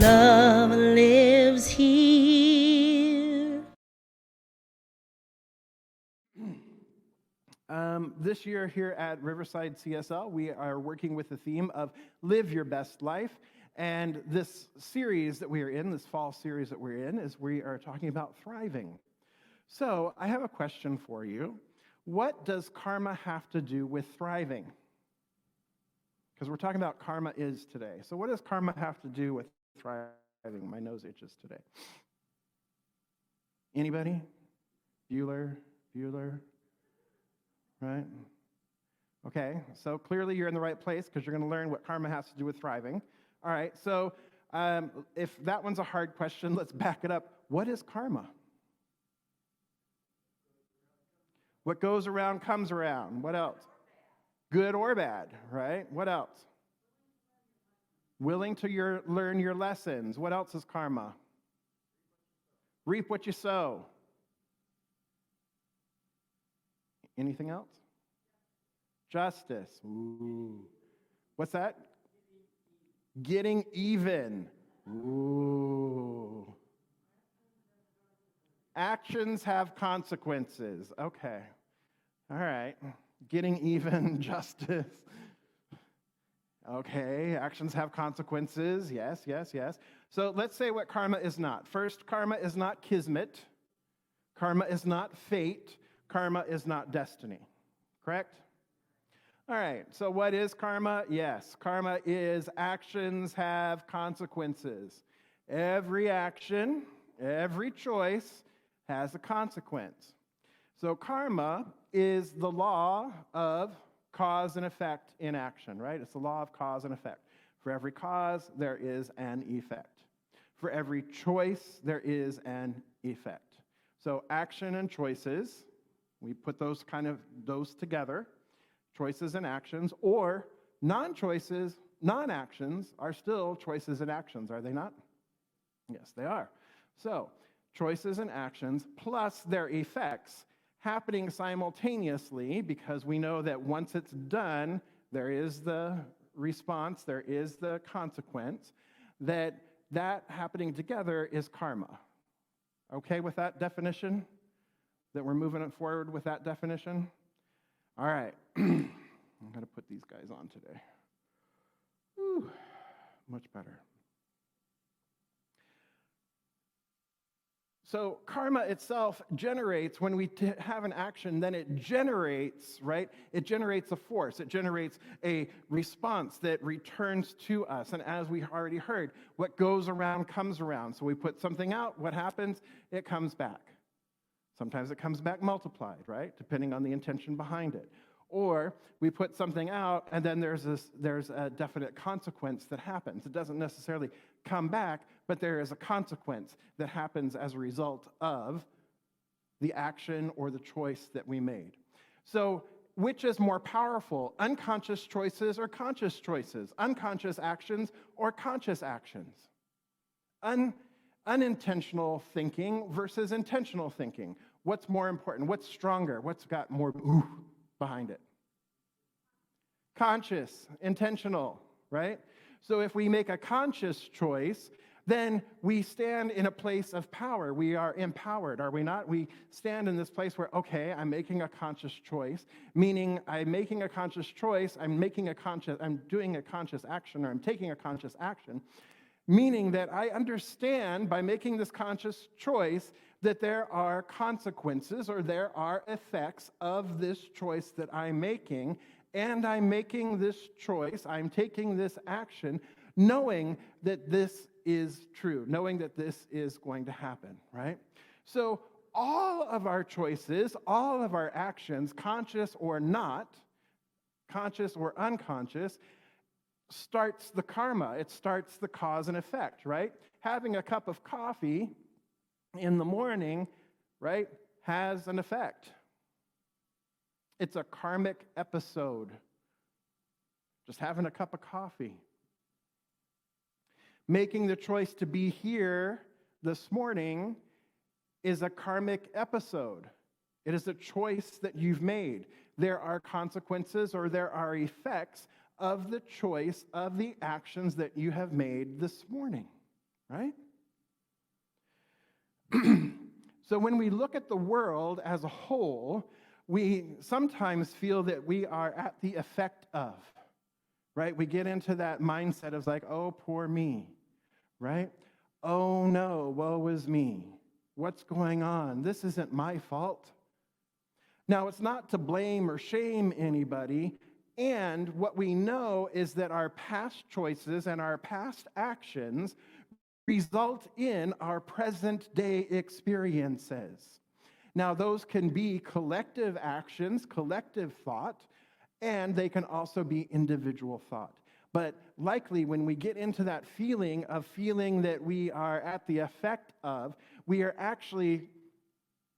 love lives here. This year here at Riverside CSL, we are working with the theme of Live Your Best Life. And this series that we are in, this fall series that we're in, is we are talking about thriving. So I have a question for you. What does karma have to do with thriving? Because we're talking about karma is today. So what does karma have to do with thriving? My nose itches today. Anybody? Bueller? Right? Okay, so clearly you're in the right place because you're going to learn what karma has to do with thriving. All right, so if that one's a hard question, let's back it up. What is karma? What goes around comes around. What else? Good or bad, right? What else? Willing to learn your lessons. What else is karma? Reap what you sow. Anything else? Justice. Ooh. What's that? Getting even. Ooh. Actions have consequences. Okay. All right. Getting even, justice. Okay. Actions have consequences. Yes. So let's say what karma is not. First, karma is not kismet. Karma is not fate. Karma is not destiny. Correct? All right, so what is karma? Yes, karma is actions have consequences. Every action, every choice has a consequence. So karma is the law of cause and effect in action, right? It's the law of cause and effect. For every cause, there is an effect. For every choice, there is an effect. So action and choices, we put those together. Choices and actions, or non-choices, non-actions are still choices and actions, are they not? Yes, they are. So, choices and actions plus their effects happening simultaneously, because we know that once it's done, there is the response, there is the consequence, that happening together is karma. Okay with that definition? That we're moving it forward with that definition? All right, I'm going to put these guys on today. Whew, much better. So karma itself generates, when we have an action, then it generates, right? It generates a force. It generates a response that returns to us. And as we already heard, what goes around comes around. So we put something out, what happens? It comes back. Sometimes it comes back multiplied, right? Depending on the intention behind it. Or we put something out, and then there's a definite consequence that happens. It doesn't necessarily come back, but there is a consequence that happens as a result of the action or the choice that we made. So which is more powerful, unconscious choices or conscious choices? Unconscious actions or conscious actions? Unintentional thinking versus intentional thinking. What's more important? What's stronger? What's got more ooh behind it? Conscious, intentional, right? So if we make a conscious choice, then we stand in a place of power. We are empowered, are we not? We stand in this place where, okay, I'm making a conscious choice, meaning I'm making a conscious choice, I'm doing a conscious action, or I'm taking a conscious action, meaning that I understand by making this conscious choice that there are consequences or there are effects of this choice that I'm making, and I'm making this choice, I'm taking this action, knowing that this is true, knowing that this is going to happen, right? So all of our choices, all of our actions, conscious or not, conscious or unconscious, starts the karma. It starts the cause and effect, right? Having a cup of coffee in the morning, right, has an effect. It's a karmic episode. Just having a cup of coffee. Making the choice to be here this morning is a karmic episode. It is a choice that you've made. There are consequences or there are effects of the choice of the actions that you have made this morning. right? So when we look at the world as a whole, we sometimes feel that we are at the effect of, right? We get into that mindset of like, oh, poor me, right? Oh no, woe is me. What's going on? This isn't my fault. Now, it's not to blame or shame anybody, and what we know is that our past choices and our past actions result in our present day experiences. Now, those can be collective actions, collective thought, and they can also be individual thought. But likely, when we get into that feeling that we are at the effect of, we are actually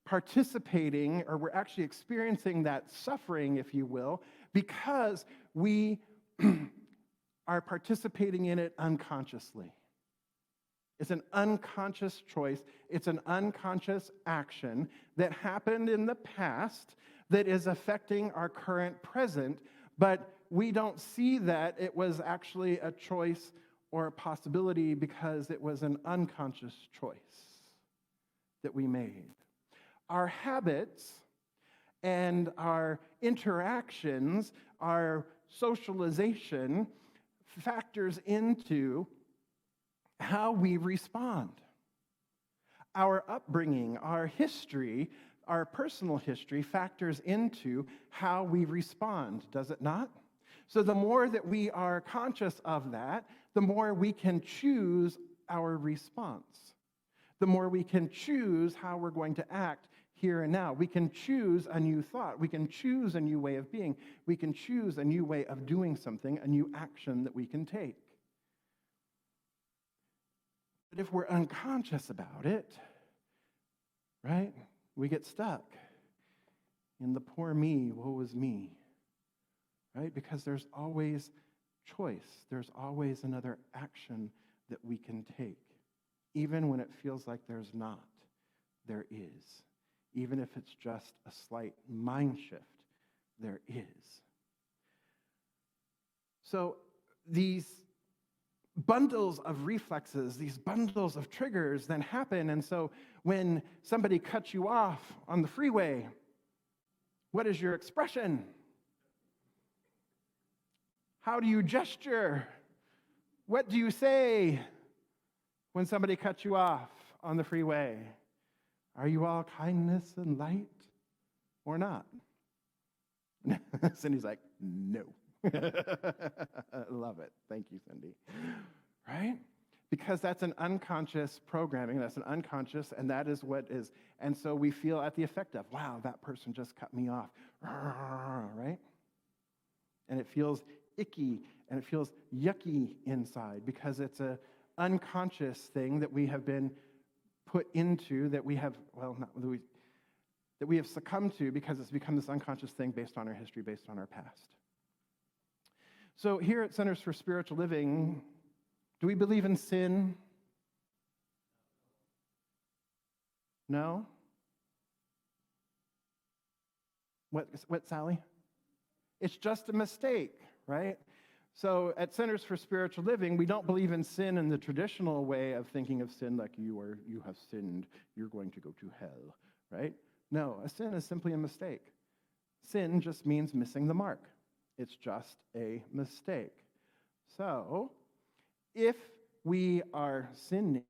participating, or we're actually experiencing that suffering, if you will, because we are participating in it unconsciously. It's an unconscious choice. It's an unconscious action that happened in the past that is affecting our current present, but we don't see that it was actually a choice or a possibility because it was an unconscious choice that we made. Our habits and our interactions, our socialization factors into how we respond. Our upbringing, our history, our personal history factors into how we respond, does it not? So the more that we are conscious of that, the more we can choose our response. The more we can choose how we're going to act here and now. We can choose a new thought. We can choose a new way of being. We can choose a new way of doing something, a new action that we can take. But if we're unconscious about it, right, we get stuck in the poor me, woe is me, right? Because there's always choice. There's always another action that we can take. Even when it feels like there's not, there is. Even if it's just a slight mind shift, there is. So these bundles of reflexes, these bundles of triggers then happen. And so when somebody cuts you off on the freeway, what is your expression? How do you gesture? What do you say when somebody cuts you off on the freeway? Are you all kindness and light or not? Cindy's like, no. Love it. Thank you, Cindy. Right? Because that's an unconscious programming. That's an unconscious, and that is what is. And so we feel at the effect of, wow, that person just cut me off. Right? And it feels icky, and it feels yucky inside because it's an unconscious thing that we have been put into, that we have, well, not that we have succumbed to because it's become this unconscious thing based on our history, based on our past. So here at Centers for Spiritual Living, do we believe in sin? No? What, Sally? It's just a mistake, right? So at Centers for Spiritual Living, we don't believe in sin in the traditional way of thinking of sin like you have sinned, you're going to go to hell, right? No, a sin is simply a mistake. Sin just means missing the mark. It's just a mistake. So if we are sinning,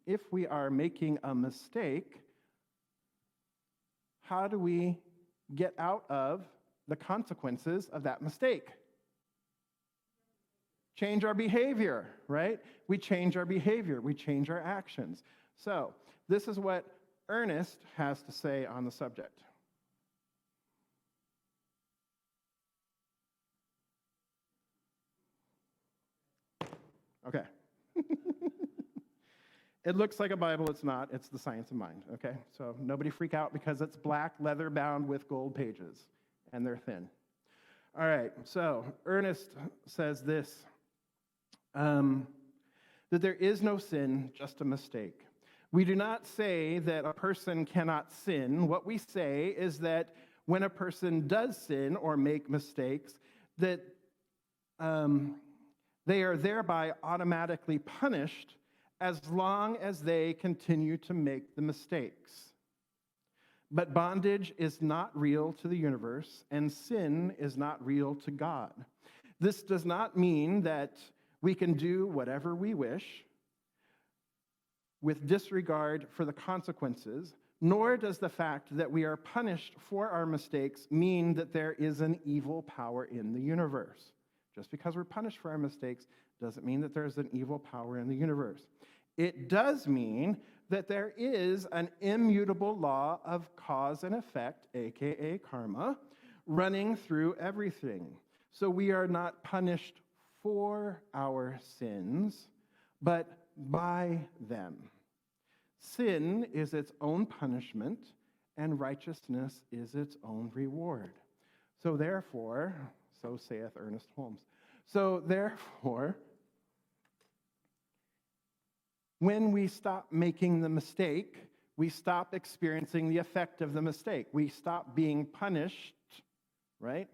if we are making a mistake, how do we get out of the consequences of that mistake? Change our behavior, right? We change our behavior. We change our actions. So this is what Ernest has to say on the subject. Okay. It looks like a Bible. It's not. It's the science of mind, okay? So nobody freak out because it's black, leather bound with gold pages, and they're thin. All right, so Ernest says this, that there is no sin, just a mistake. We do not say that a person cannot sin. What we say is that when a person does sin or make mistakes, that they are thereby automatically punished as long as they continue to make the mistakes. But bondage is not real to the universe, and sin is not real to God. This does not mean that we can do whatever we wish with disregard for the consequences, nor does the fact that we are punished for our mistakes mean that there is an evil power in the universe. Just because we're punished for our mistakes doesn't mean that there's an evil power in the universe. It does mean that there is an immutable law of cause and effect, aka karma, running through everything. So we are not punished for our sins, but by them. Sin is its own punishment, and righteousness is its own reward. So therefore, so saith Ernest Holmes, so therefore, when we stop making the mistake, we stop experiencing the effect of the mistake. We stop being punished, right?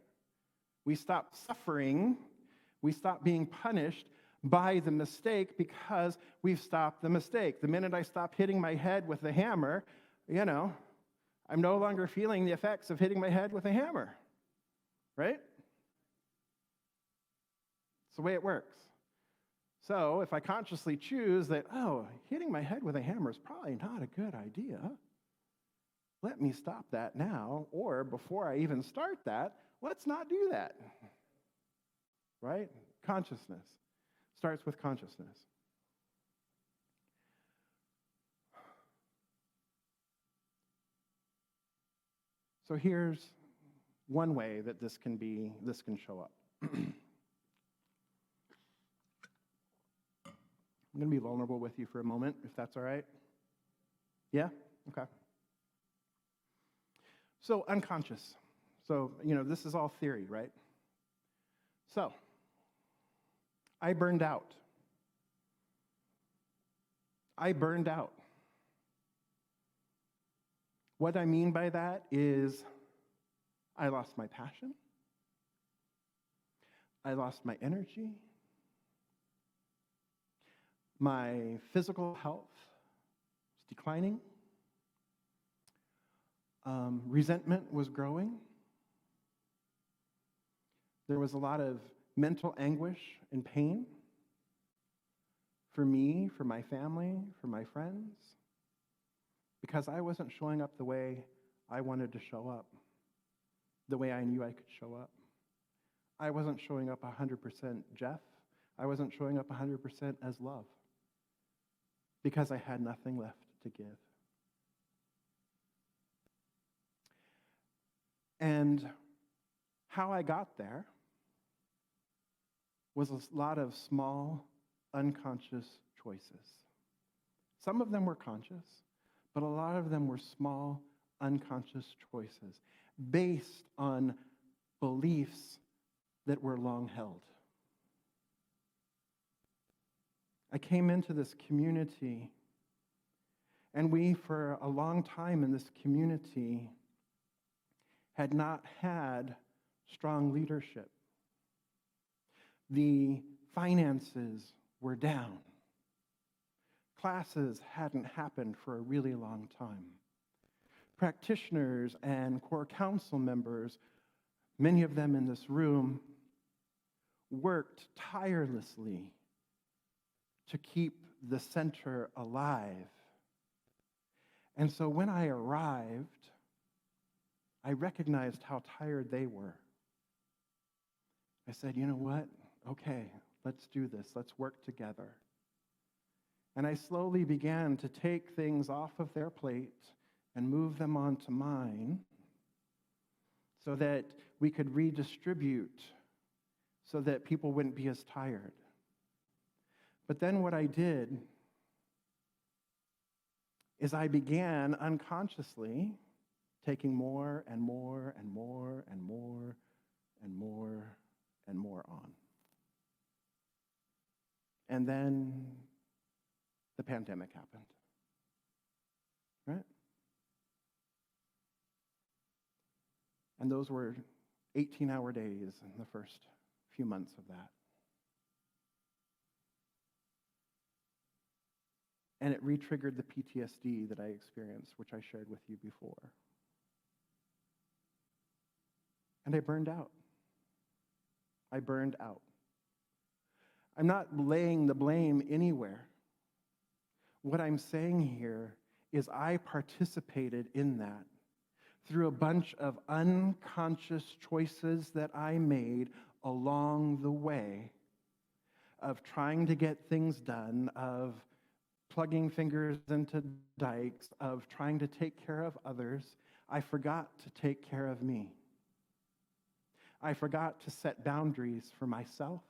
We stop suffering. We stop being punished by the mistake because we've stopped the mistake. The minute I stop hitting my head with the hammer, I'm no longer feeling the effects of hitting my head with a hammer, right? It's the way it works. So if I consciously choose that, hitting my head with a hammer is probably not a good idea, let me stop that now, or before I even start that, let's not do that, right? Consciousness starts with consciousness. So here's one way that this can show up. I'm going to be vulnerable with you for a moment, if that's all right. Yeah? Okay. So unconscious. So, this is all theory, right? So, I burned out. What I mean by that is I lost my passion. I lost my energy. My physical health was declining. Resentment was growing. There was a lot of mental anguish and pain for me, for my family, for my friends, because I wasn't showing up the way I wanted to show up, the way I knew I could show up. I wasn't showing up 100% Jeff. I wasn't showing up 100% as love, because I had nothing left to give. And how I got there was a lot of small, unconscious choices. Some of them were conscious, but a lot of them were small, unconscious choices based on beliefs that were long held. I came into this community, and we, for a long time in this community, had not had strong leadership. The finances were down. Classes hadn't happened for a really long time. Practitioners and core council members, many of them in this room, worked tirelessly to keep the center alive. And so when I arrived, I recognized how tired they were. I said, you know what? Okay, let's do this. Let's work together. And I slowly began to take things off of their plate and move them onto mine so that we could redistribute so that people wouldn't be as tired. But then what I did is I began unconsciously taking more and more and more and more and more and more on. And then the pandemic happened, right? And those were 18-hour days in the first few months of that. and it re-triggered the PTSD that I experienced, which I shared with you before. And I burned out. I burned out. I'm not laying the blame anywhere. What I'm saying here is I participated in that through a bunch of unconscious choices that I made along the way of trying to get things done, of plugging fingers into dikes, of trying to take care of others. I forgot to take care of me. I forgot to set boundaries for myself,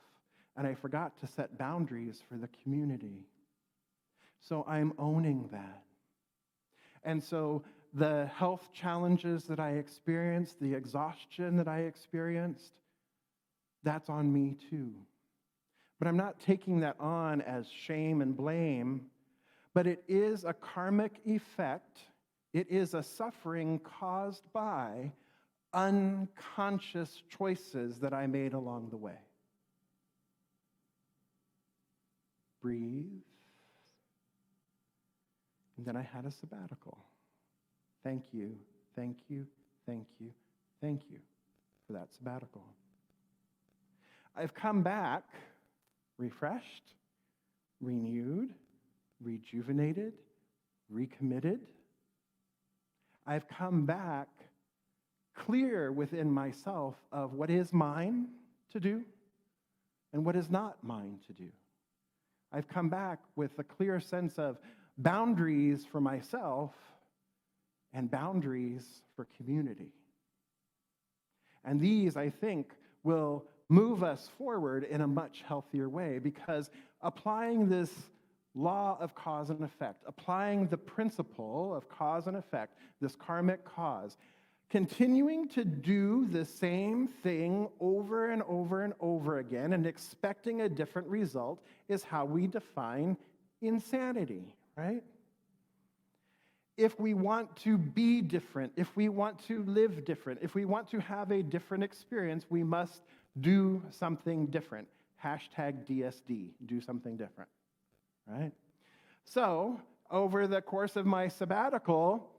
and I forgot to set boundaries for the community. So I'm owning that. And so the health challenges that I experienced, the exhaustion that I experienced, that's on me too. But I'm not taking that on as shame and blame, but it is a karmic effect. It is a suffering caused by unconscious choices that I made along the way. Breathe. And then I had a sabbatical. Thank you, thank you, thank you, thank you for that sabbatical. I've come back refreshed, renewed, rejuvenated, recommitted. I've come back clear within myself of what is mine to do and what is not mine to do. I've come back with a clear sense of boundaries for myself and boundaries for community. And these, I think, will move us forward in a much healthier way, because applying this law of cause and effect, applying the principle of cause and effect, this karmic cause, continuing to do the same thing over and over and over again and expecting a different result is how we define insanity, right? If we want to be different, if we want to live different, if we want to have a different experience, we must do something different. Hashtag DSD, do something different, right? So, over the course of my sabbatical,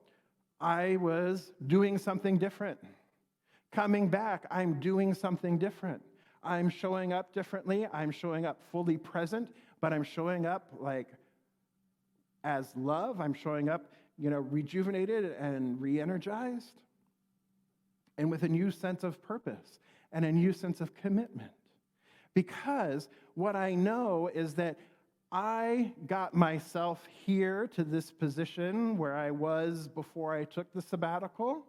I was doing something different. Coming back, I'm doing something different. I'm showing up differently. I'm showing up fully present, but I'm showing up like as love. I'm showing up, rejuvenated and re-energized, and with a new sense of purpose and a new sense of commitment. Because what I know is that I got myself here to this position where I was before I took the sabbatical.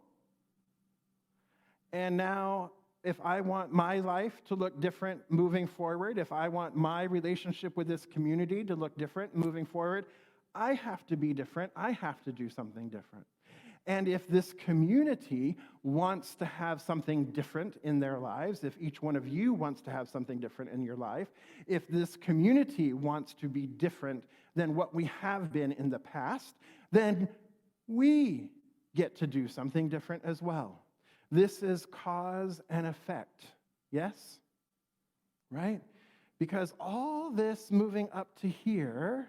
And now, if I want my life to look different moving forward, if I want my relationship with this community to look different moving forward, I have to be different. I have to do something different. And if this community wants to have something different in their lives, if each one of you wants to have something different in your life, if this community wants to be different than what we have been in the past, then we get to do something different as well. This is cause and effect, yes? Right? Because all this moving up to here,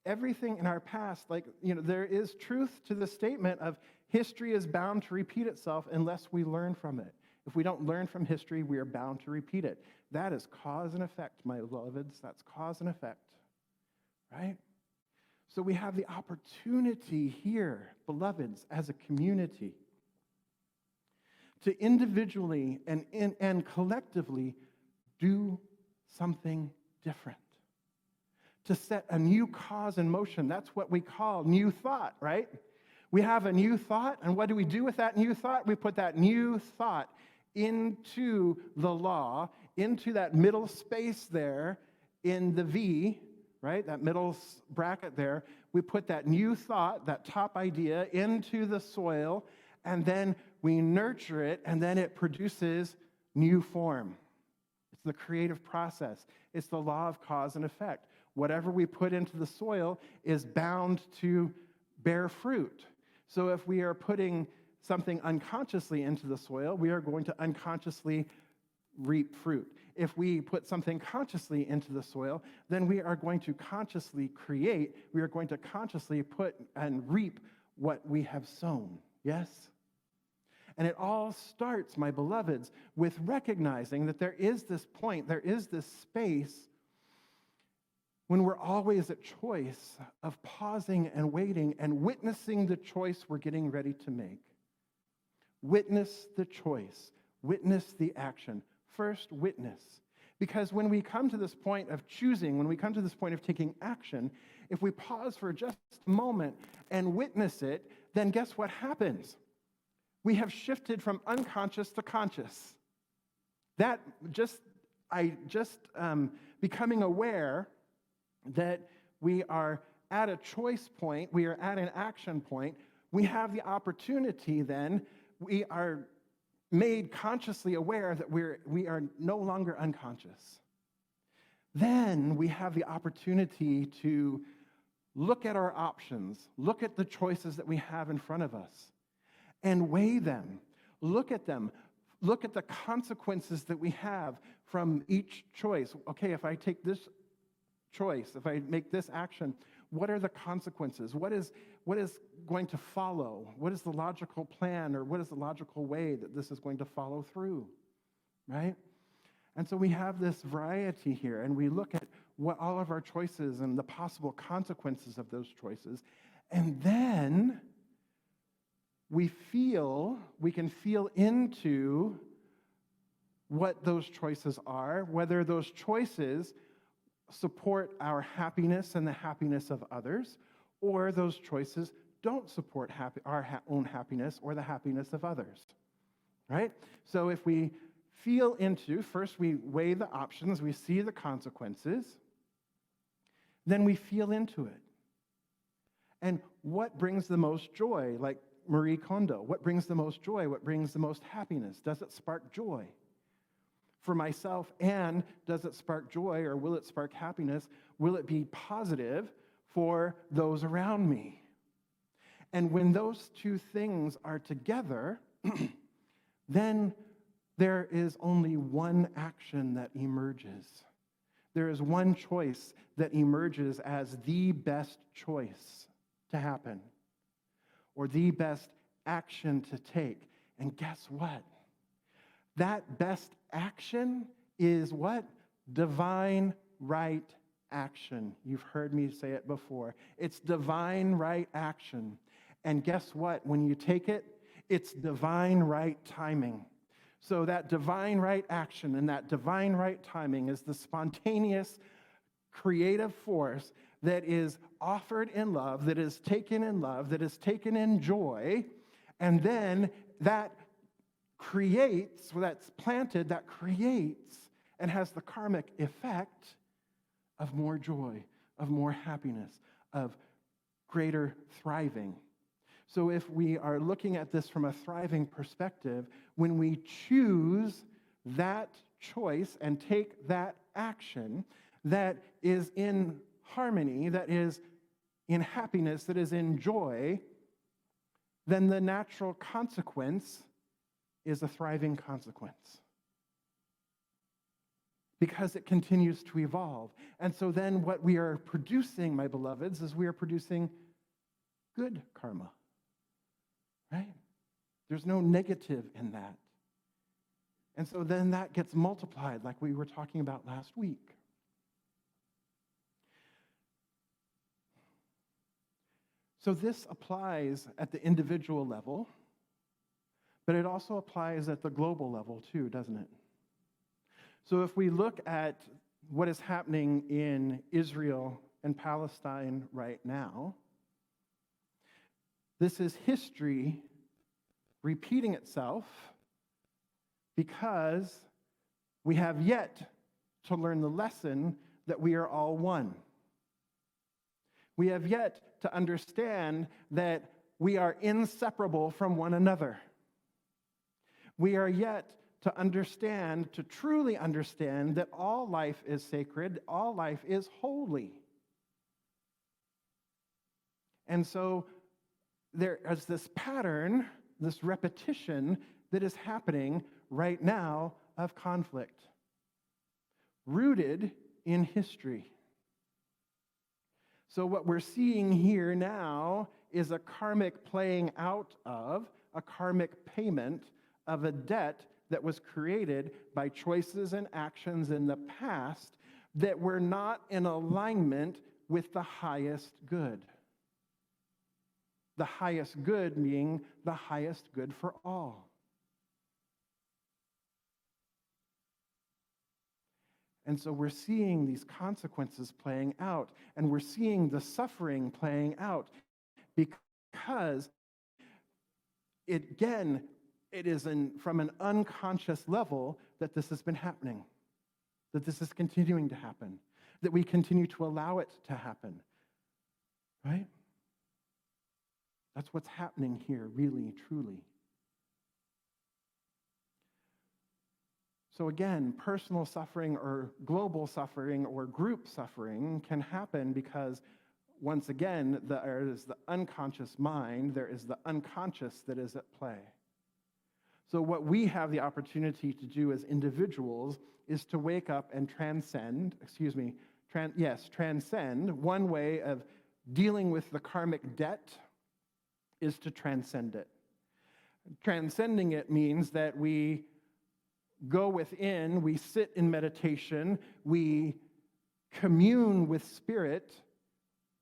everything in our past, there is truth to the statement of history is bound to repeat itself unless we learn from it. If we don't learn from history, we are bound to repeat it. That is cause and effect, my beloveds. That's cause and effect, right? So we have the opportunity here, beloveds, as a community, to individually and collectively do something different. To set a new cause in motion. That's what we call new thought, right? We have a new thought, and what do we do with that new thought? We put that new thought into the law, into that middle space there in the V, right? That middle bracket there. We put that new thought, that top idea, into the soil, and then we nurture it, and then it produces new form. It's the creative process. It's the law of cause and effect. Whatever we put into the soil is bound to bear fruit. So if we are putting something unconsciously into the soil, we are going to unconsciously reap fruit. if we put something consciously into the soil, then we are going to consciously create, we are going to consciously put and reap what we have sown. Yes? And it all starts, my beloveds, with recognizing that there is this point, there is this space when we're always at choice of pausing and waiting and witnessing the choice we're getting ready to make. Witness the choice. Witness the action. First, witness. Because when we come to this point of choosing, when we come to this point of taking action, if we pause for just a moment and witness it, then guess what happens? We have shifted from unconscious to conscious. Becoming aware that we are at a choice point, we are at an action point, we have the opportunity then, we are made consciously aware that we are no longer unconscious. Then we have the opportunity to look at our options, look at the choices that we have in front of us, and weigh them. Look at them. Look at the consequences that we have from each choice. Okay, if I take this choice, if I make this action, what are the consequences? What is going to follow? What is the logical plan, or what is the logical way that this is going to follow through, right? And so we have this variety here, and we look at what all of our choices and the possible consequences of those choices, and then we can feel into what those choices are, whether those choices support our happiness and the happiness of others, or those choices don't support our own happiness or the happiness of others, right? So if we feel into, first we weigh the options, we see the consequences, then we feel into it. And what brings the most joy? Like Marie Kondo, what brings the most joy? What brings the most happiness? Does it spark joy for myself? And does it spark joy, or will it spark happiness? Will it be positive for those around me? And when those two things are together, then there is only one action that emerges. There is one choice that emerges as the best choice to happen, or the best action to take. And guess what? That best action is what? Divine right action. You've heard me say it before. It's divine right action. And guess what? When you take it, it's divine right timing. So that divine right action and that divine right timing is the spontaneous, creative force that is offered in love, that is taken in love, that is taken in joy, and then that creates, that's planted, that creates and has the karmic effect of more joy, of more happiness, of greater thriving. So if we are looking at this from a thriving perspective, when we choose that choice and take that action that is in harmony, that is in happiness, that is in joy, then the natural consequence is a thriving consequence, because it continues to evolve. And so then what we are producing, my beloveds, is we are producing good karma, right? There's no negative in that. And so then that gets multiplied, like we were talking about last week. So this applies at the individual level, but it also applies at the global level too, doesn't it? So if we look at what is happening in Israel and Palestine right now, this is history repeating itself because we have yet to learn the lesson that we are all one. We have yet to understand that we are inseparable from one another. We are yet to understand, to truly understand, that all life is sacred, all life is holy. And so there is this pattern, this repetition that is happening right now of conflict. rooted in history. So what we're seeing here now is a karmic playing out of, a karmic payment of a debt that was created by choices and actions in the past that were not in alignment with the highest good. The highest good being the highest good for all. And so we're seeing these consequences playing out, and we're seeing the suffering playing out because it is from an unconscious level that this has been happening, that this is continuing to happen, that we continue to allow it to happen, right? That's what's happening here, really, truly. So again, personal suffering or global suffering or group suffering can happen because, once again, there is the unconscious mind, there is the unconscious that is at play. So what we have the opportunity to do as individuals is to wake up and transcend. One way of dealing with the karmic debt is to transcend it. Transcending it means that we go within, we sit in meditation, we commune with spirit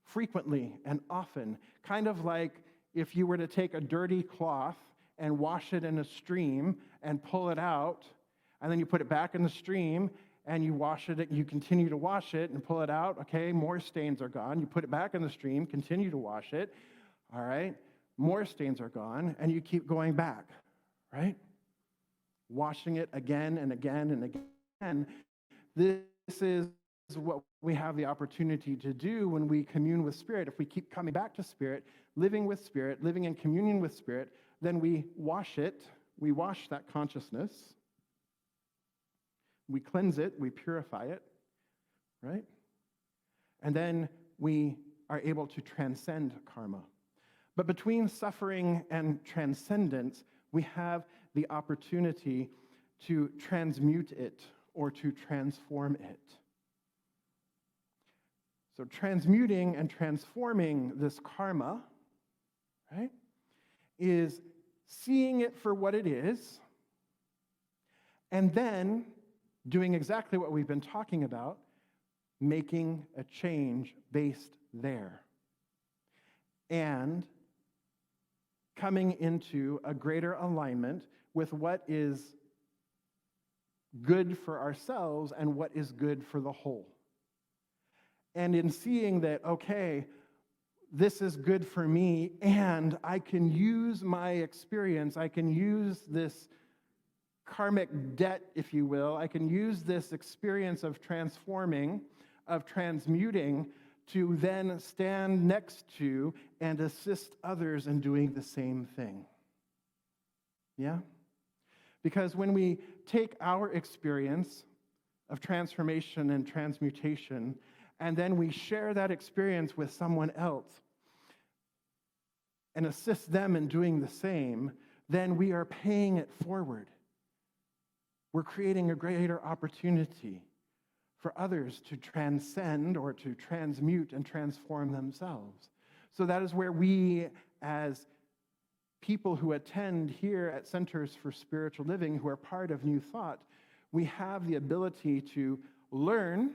frequently and often. Kind of like if you were to take a dirty cloth and wash it in a stream and pull it out, and then you put it back in the stream and you wash it, you continue to wash it and pull it out, okay, more stains are gone. You put it back in the stream, continue to wash it, all right, more stains are gone, and you keep going back, right? Washing it again and again and again. This is what we have the opportunity to do when we commune with Spirit. If we keep coming back to Spirit, living in communion with Spirit, then we wash it, we wash that consciousness, we cleanse it, we purify it, right? And then we are able to transcend karma. But between suffering and transcendence, we have the opportunity to transmute it or to transform it. So transmuting and transforming this karma, right, is seeing it for what it is, and then doing exactly what we've been talking about, making a change based there. And coming into a greater alignment with what is good for ourselves and what is good for the whole. And in seeing that, okay, this is good for me, and I can use my experience, I can use this karmic debt, if you will, I can use this experience of transforming, of transmuting, to then stand next to and assist others in doing the same thing. Yeah? Because when we take our experience of transformation and transmutation, and then we share that experience with someone else and assist them in doing the same, then we are paying it forward. We're creating a greater opportunity for others to transcend or to transmute and transform themselves. So that is where we, as people who attend here at Centers for Spiritual Living, who are part of New Thought, we have the ability to learn,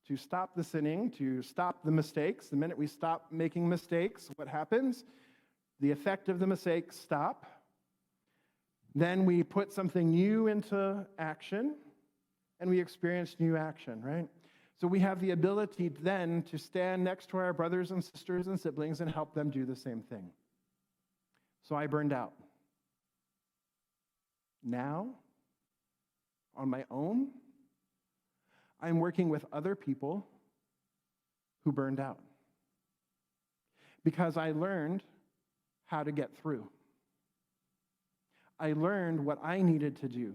to stop the sinning, to stop the mistakes. The minute we stop making mistakes, what happens? The effect of the mistakes stop. Then we put something new into action, and we experience new action, right? So we have the ability then to stand next to our brothers and sisters and siblings and help them do the same thing. So I burned out. Now, on my own, I'm working with other people who burned out because I learned how to get through. I learned what I needed to do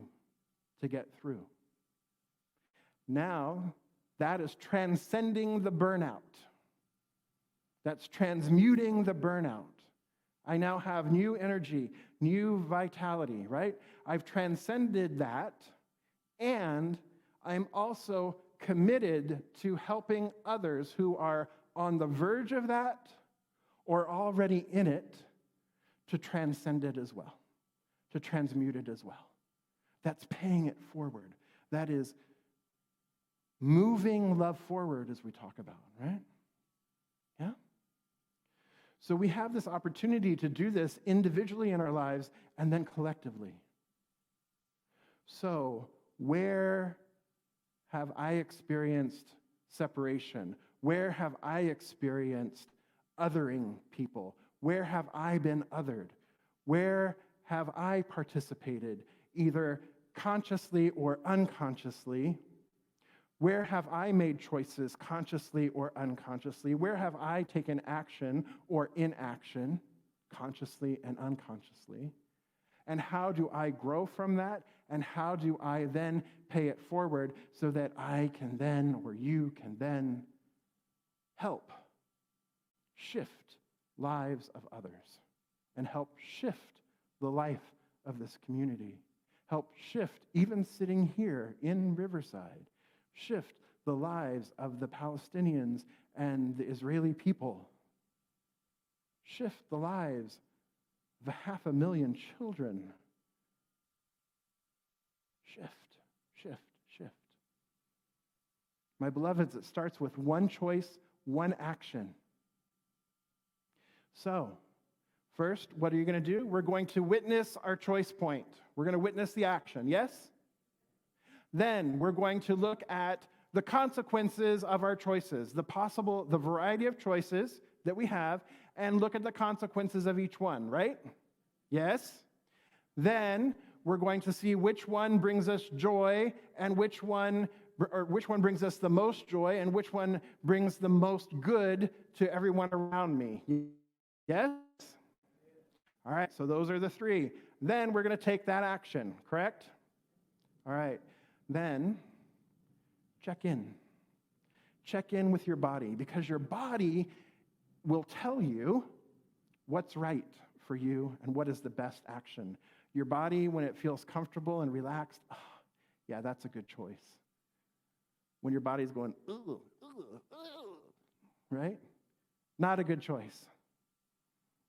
to get through. Now, that is transcending the burnout. That's transmuting the burnout. I now have new energy, new vitality, right? I've transcended that, and I'm also committed to helping others who are on the verge of that or already in it to transcend it as well, to transmute it as well. That's paying it forward. That is moving love forward, as we talk about, right? Yeah? So we have this opportunity to do this individually in our lives and then collectively. So where have I experienced separation? Where have I experienced othering people? Where have I been othered? Where have I participated, either consciously or unconsciously? Where have I made choices consciously or unconsciously? Where have I taken action or inaction, consciously and unconsciously? And how do I grow from that? And how do I then pay it forward so that I can then, or you can then, help shift lives of others and help shift the life of this community? Help shift, even sitting here in Riverside, shift the lives of the Palestinians and the Israeli people. Shift the lives of the 500,000 children. Shift, shift, shift. My beloveds, it starts with one choice, one action. So, first, what are you going to do? We're going to witness our choice point. We're going to witness the action, yes? Then we're going to look at the consequences of our choices, the variety of choices that we have, and look at the consequences of each one, right? Yes? Then we're going to see which one brings us joy and which one brings us the most joy and which one brings the most good to everyone around me. Yes? All right, so those are the three. Then we're going to take that action, correct? All right. Then, check in. Check in with your body, because your body will tell you what's right for you and what is the best action. Your body, when it feels comfortable and relaxed, yeah, that's a good choice. When your body's going, ooh, ooh, ooh, right? Not a good choice.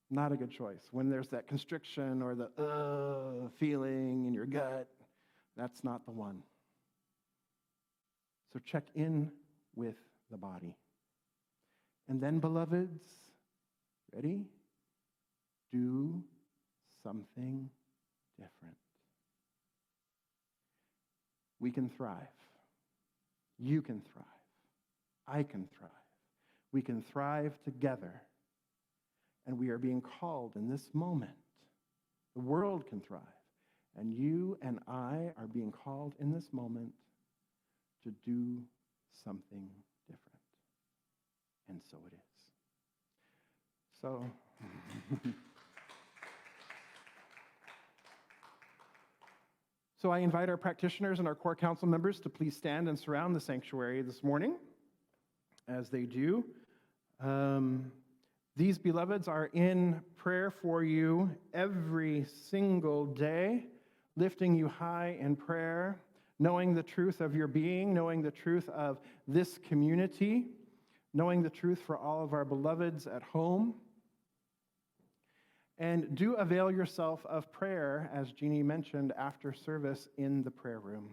Not a good choice. When there's that constriction or the feeling in your gut, that's not the one. So check in with the body. And then, beloveds, ready? Do something different. We can thrive. You can thrive. I can thrive. We can thrive together. And we are being called in this moment. The world can thrive. And you and I are being called in this moment to do something different. And so it is. So, so I invite our practitioners and our core council members to please stand and surround the sanctuary this morning. As they do, these beloveds are in prayer for you every single day, lifting you high in prayer, knowing the truth of your being, knowing the truth of this community, knowing the truth for all of our beloveds at home. And do avail yourself of prayer, as Jeannie mentioned, after service in the prayer room.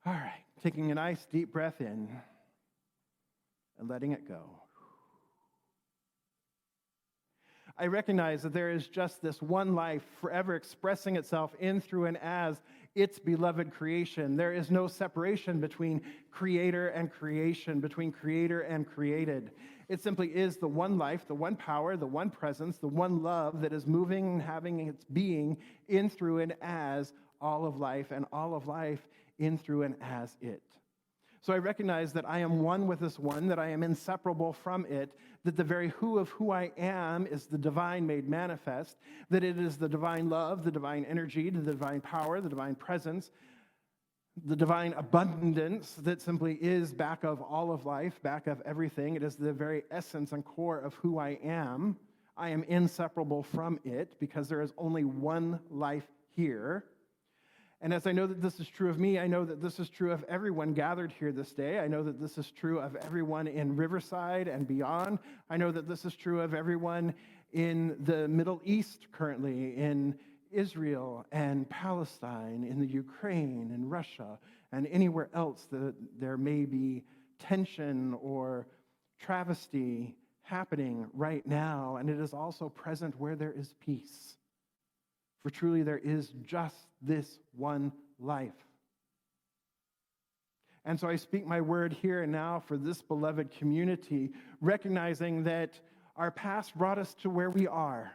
All right, taking a nice deep breath in and letting it go. I recognize that there is just this one life forever expressing itself in, through, and as its beloved creation. There is no separation between creator and creation, between creator and created. It simply is the one life, the one power, the one presence, the one love that is moving and having its being in, through, and as all of life, and all of life in, through, and as it. So I recognize that I am one with this one, that I am inseparable from it, that the very who of who I am is the divine made manifest, that it is the divine love, the divine energy, the divine power, the divine presence, the divine abundance that simply is back of all of life, back of everything. It is the very essence and core of who I am. I am inseparable from it because there is only one life here. And as I know that this is true of me, I know that this is true of everyone gathered here this day. I know that this is true of everyone in Riverside and beyond. I know that this is true of everyone in the Middle East currently, in Israel and Palestine, in the Ukraine and Russia, and anywhere else that there may be tension or travesty happening right now. And it is also present where there is peace. For truly there is just this one life. And so I speak my word here and now for this beloved community, recognizing that our past brought us to where we are.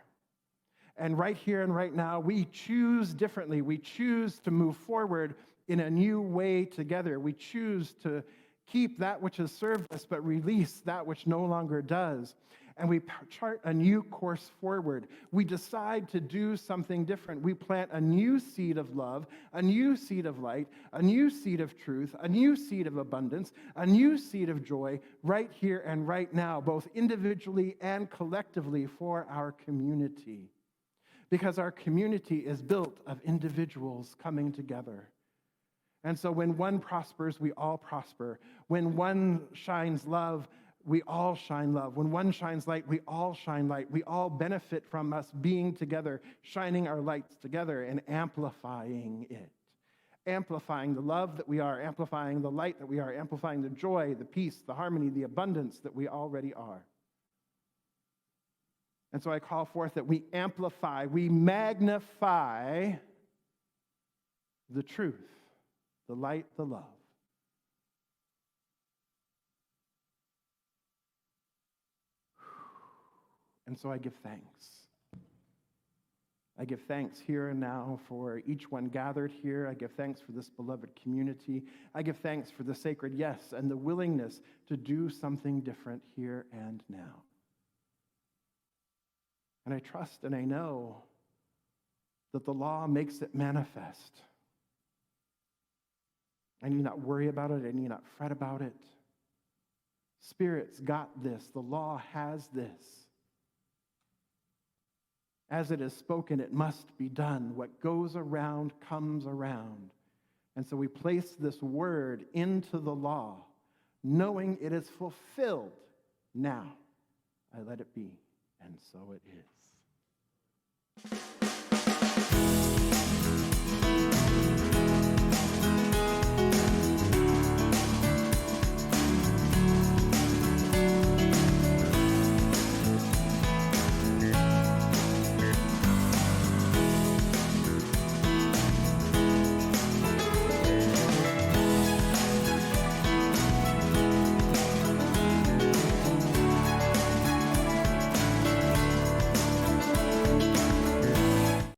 And right here and right now, we choose differently. We choose to move forward in a new way together. We choose to keep that which has served us, but release that which no longer does. And we chart a new course forward. We decide to do something different. We plant a new seed of love, a new seed of light, a new seed of truth, a new seed of abundance, a new seed of joy right here and right now, both individually and collectively for our community. Because our community is built of individuals coming together. And so when one prospers, we all prosper. When one shines love, we all shine love. When one shines light, we all shine light. We all benefit from us being together, shining our lights together and amplifying it. Amplifying the love that we are, amplifying the light that we are, amplifying the joy, the peace, the harmony, the abundance that we already are. And so I call forth that we amplify, we magnify the truth, the light, the love. And so I give thanks. I give thanks here and now for each one gathered here. I give thanks for this beloved community. I give thanks for the sacred yes and the willingness to do something different here and now. And I trust and I know that the law makes it manifest. I need not worry about it. I need not fret about it. Spirit's got this. The law has this. As it is spoken, it must be done. What goes around comes around. And so we place this word into the law, knowing it is fulfilled. Now, I let it be. And so it is.